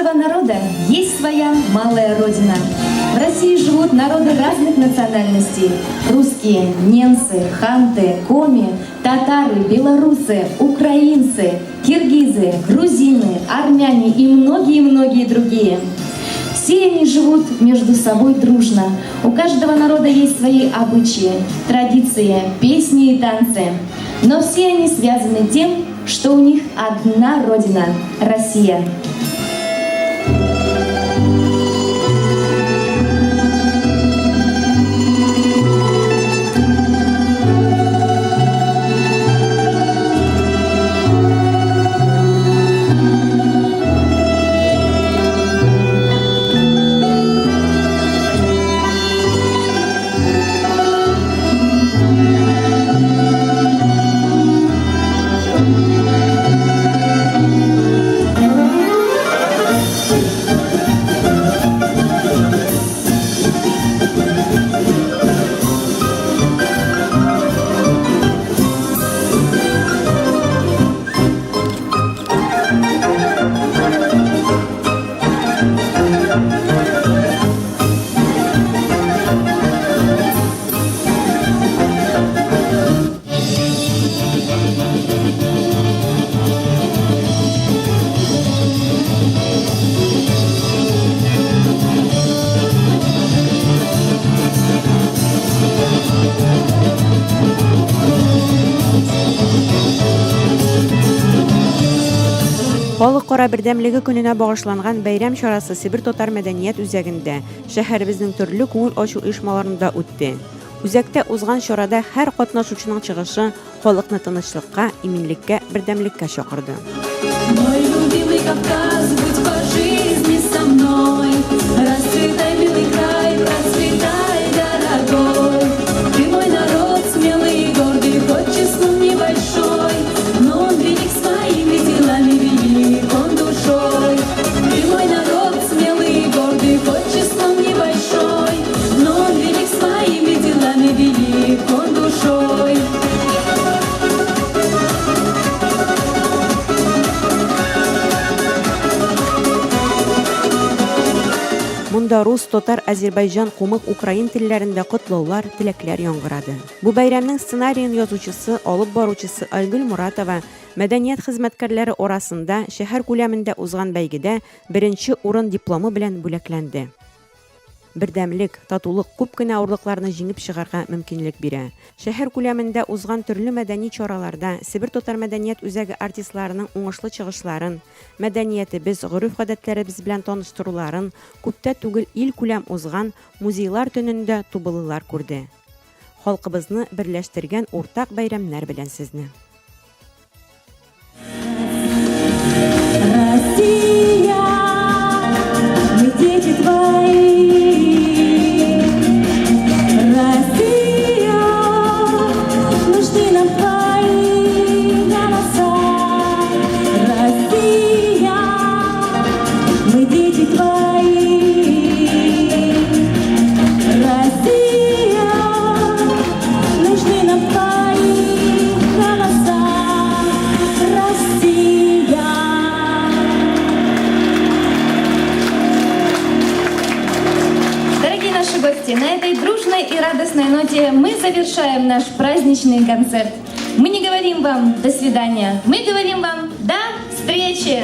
каждого народа есть своя малая родина. В России живут народы разных национальностей. Русские, немцы, ханты, коми, татары, белорусы, украинцы, киргизы, грузины, армяне и многие-многие другие. Все они живут между собой дружно. У каждого народа есть свои обычаи, традиции, песни и танцы. Но все они связаны тем, что у них одна родина – Россия. Халыкара бердәмлеге көненә багышланган бәйрәм чарасы Сибир татар мәдәният үзәгендә, шәһәребезнең төрле күңел ачу оешмаларында үтте. Үзәктә узган чарада һәр катнашучының чыгышы халыкны тынычлыкка, иминлеккә, бердәмлеккә чакырды. Мой любимый Кавказ, будь по жизни со мной, расцветай, милый край, процветай, дорогой. Ты мой народ смелый и гордый, хоть числом небольшой, но он велик своими делами, велик он душой. Ты мой народ смелый и гордый, хоть числом небольшой, но он велик своими делами, велик он душой. Монда рус, татар, Азербайҗан, кумык, украин телләрендә котлаулар, теләкләр яңгырады. Бу бәйрәмнең сценарийын язучысы, алып баручысы Айгөл Моратова мәдәният хезмәткәрләре арасында шәһәр күләмендә узган бәйгедә беренче урын дипломы белән бүләкләнде. Бердәмлек, татулык күп кенә авырлыкларны җиңеп чыгарга мөмкинлек бирә. Шәһәр күләмендә узган төрле мәдәни чараларда Сибир татар мәдәният үзәге артистларының уңышлы чыгышларын, мәдәниятебез, гореф-гадәтләребез белән таныштыруларын, күптә түгел ил күләм узган музейлар төнендә тубылылар күрде. Халкыбызны берләштергән уртак бәйрәмнәр белән сезне. Россия, мы дети твои. Россия, нужны нам твои голоса. Россия, мы дети твои. Россия, нужны нам твои голоса. Россия. Дорогие наши гости, на этой дружной и радостной ноте мы завершаем наш праздничный концерт. Мы не говорим вам «до свидания», мы говорим вам «до встречи».